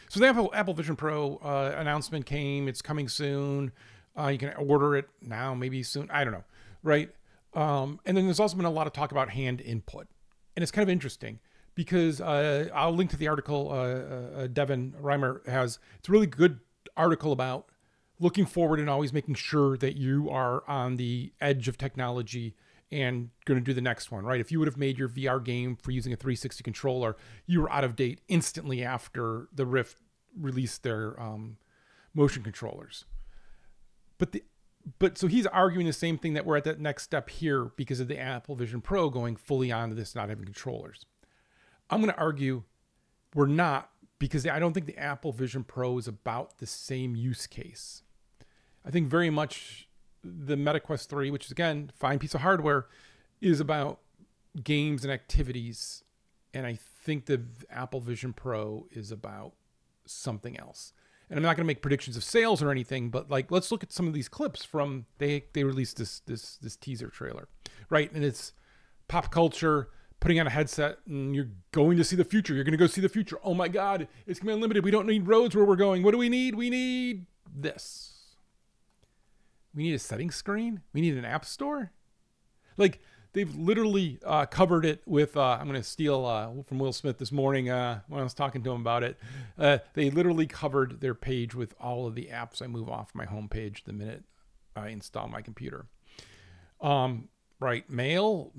So the Apple Vision Pro announcement came. It's coming soon. You can order it now, maybe soon. I don't know, right? And then there's also been a lot of talk about hand input. And it's kind of interesting because I'll link to the article Devin Reimer has. It's a really good article about looking forward and always making sure that you are on the edge of technology and going to do the next one, right? If you would have made your VR game for using a 360 controller, you were out of date instantly after the Rift released their motion controllers. But so he's arguing the same thing, that we're at that next step here because of the Apple Vision Pro going fully onto this, not having controllers. I'm going to argue we're not, because I don't think the Apple Vision Pro is about the same use case. I think very much the MetaQuest 3, which is, again, fine piece of hardware, is about games and activities. And I think the Apple Vision Pro is about something else. And I'm not going to make predictions of sales or anything, but like, let's look at some of these clips from, they released this teaser trailer, right? And it's pop culture, putting on a headset, and you're going to see the future. You're going to go see the future. Oh my God, it's going to be unlimited. We don't need roads where we're going. What do we need? We need this. We need a settings screen. We need an app store. Like, they've literally covered it with, I'm going to steal from Will Smith this morning when I was talking to him about it. They literally covered their page with all of the apps I move off my homepage the minute I install my computer. Right. Mail,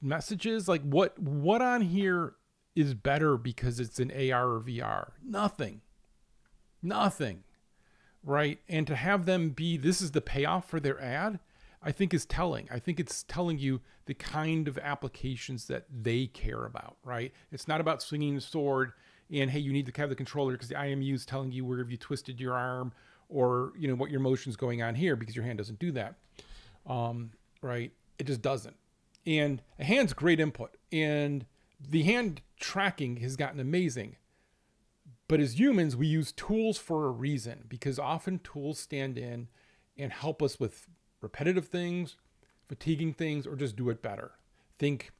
messages, like what on here is better because it's an AR or VR? Nothing. Right. And to have them be, this is the payoff for their ad, I think is telling. I think it's telling you the kind of applications that they care about, right? It's not about swinging the sword and, hey, you need to have the controller because the IMU is telling you where have you twisted your arm or, you know, what your motion's going on here, because your hand doesn't do that, right? It just doesn't. And a hand's great input, and the hand tracking has gotten amazing. But as humans, we use tools for a reason, because often tools stand in and help us with repetitive things, fatiguing things, or just do it better. Think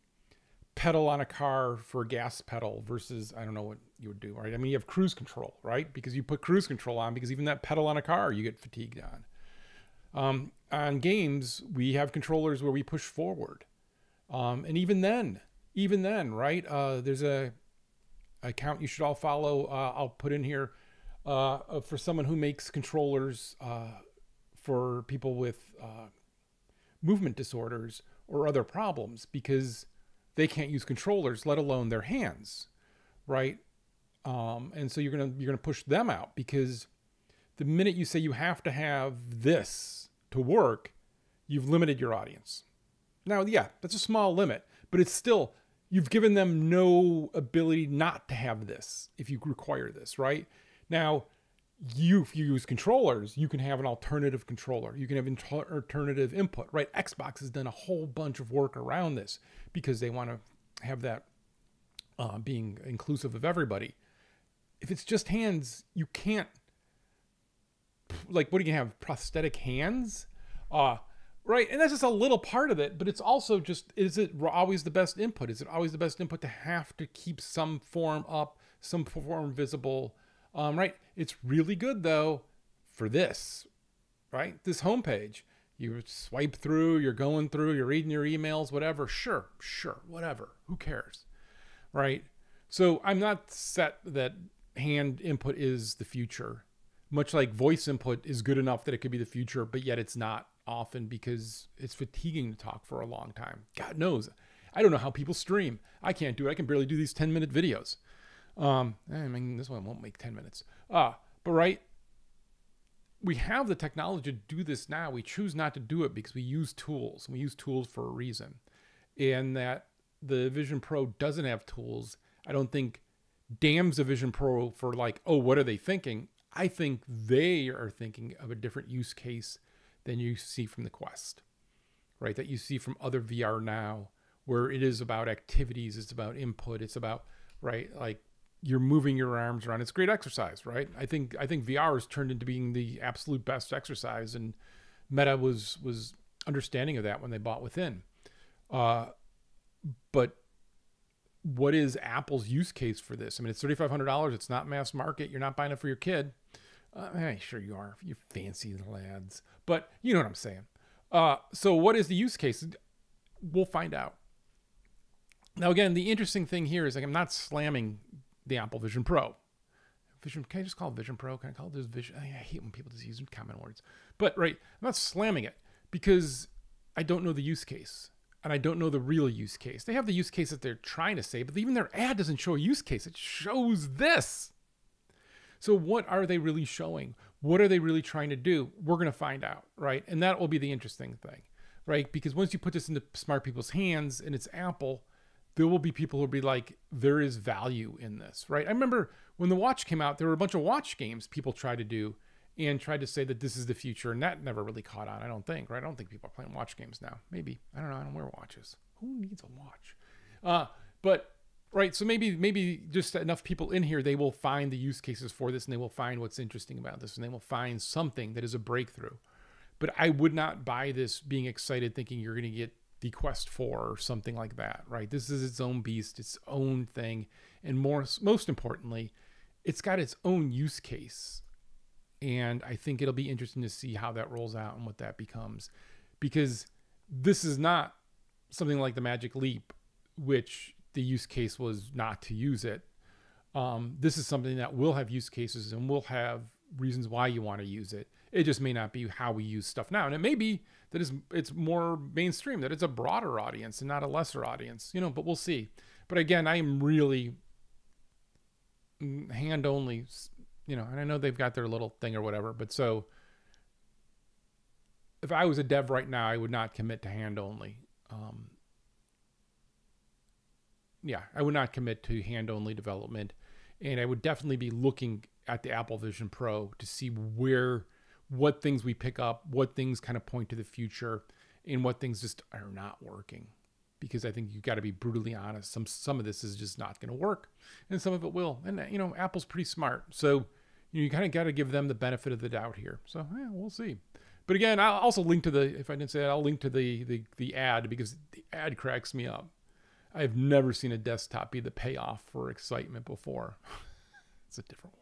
pedal on a car for a gas pedal versus, I don't know what you would do, right? I mean, you have cruise control, right? Because you put cruise control on, because even that pedal on a car, you get fatigued on. On games, we have controllers where we push forward. And even then, right? There's a account you should all follow. I'll put in here for someone who makes controllers for people with movement disorders or other problems, because they can't use controllers, let alone their hands, right? And so you're gonna push them out, because the minute you say you have to have this to work, you've limited your audience. Now, yeah, that's a small limit, but it's still, you've given them no ability not to have this if you require this, right? Now, if you use controllers, you can have an alternative controller. You can have alternative input, right? Xbox has done a whole bunch of work around this because they want to have that being inclusive of everybody. If it's just hands, you can't, like, what do you have? Prosthetic hands? Right, and that's just a little part of it, but it's also just, is it always the best input? Is it always the best input to have to keep some form up, some form visible? Right, it's really good, though, for this, right? This homepage. You swipe through, you're going through, you're reading your emails, whatever. Sure, whatever. Who cares, right? So I'm not set that hand input is the future, much like voice input is good enough that it could be the future, but yet it's not often, because it's fatiguing to talk for a long time. God knows. I don't know how people stream. I can't do it. I can barely do these 10-minute videos. I mean, this one won't make 10 minutes. But right, we have the technology to do this now. We choose not to do it because we use tools. We use tools for a reason. And that the Vision Pro doesn't have tools, I don't think damns the Vision Pro for like, oh, what are they thinking? I think they are thinking of a different use case than you see from the Quest, right? That you see from other VR now, where it is about activities, it's about input, it's about, right, like you're moving your arms around. It's great exercise, right? I think VR has turned into being the absolute best exercise, and Meta was understanding of that when they bought Within. But what is Apple's use case for this? I mean, it's $3,500. It's not mass market. You're not buying it for your kid. Hey, sure you are. You fancy lads. But you know what I'm saying. So what is the use case? We'll find out. Now, again, the interesting thing here is like I'm not slamming the Apple Vision Pro. Can I just call it Vision Pro? Can I call it this Vision? I hate when people just use common words. But, right, I'm not slamming it because I don't know the use case. And I don't know the real use case. They have the use case that they're trying to say, but even their ad doesn't show a use case. It shows this. So what are they really showing? What are they really trying to do? We're going to find out, right? And that will be the interesting thing, right? Because once you put this into smart people's hands and it's Apple, there will be people who will be like, there is value in this, right? I remember when the watch came out, there were a bunch of watch games people tried to do and tried to say that this is the future. And that never really caught on, I don't think, right? I don't think people are playing watch games now. Maybe. I don't know. I don't wear watches. Who needs a watch? But, right, so maybe just enough people in here, they will find the use cases for this and they will find what's interesting about this and they will find something that is a breakthrough. But I would not buy this being excited thinking you're going to get the Quest 4 or something like that, right? This is its own beast, its own thing. And most importantly, it's got its own use case. And I think it'll be interesting to see how that rolls out and what that becomes. Because this is not something like the Magic Leap, which the use case was not to use it. This is something that will have use cases and will have reasons why you want to use it. It just may not be how we use stuff now. And it may be that it's more mainstream, that it's a broader audience and not a lesser audience, but we'll see. But again, I am really hand only, and I know they've got their little thing or whatever, but so if I was a dev right now, I would not commit to hand only. I would not commit to hand only development. And I would definitely be looking at the Apple Vision Pro to see what things we pick up, what things kind of point to the future, and what things just are not working. Because I think you've got to be brutally honest. Some of this is just not going to work, and some of it will. And Apple's pretty smart, so you kind of got to give them the benefit of the doubt here. So we'll see. But again, I'll also link to if I didn't say that, I'll link to the ad because the ad cracks me up. I've never seen a desktop be the payoff for excitement before. It's a different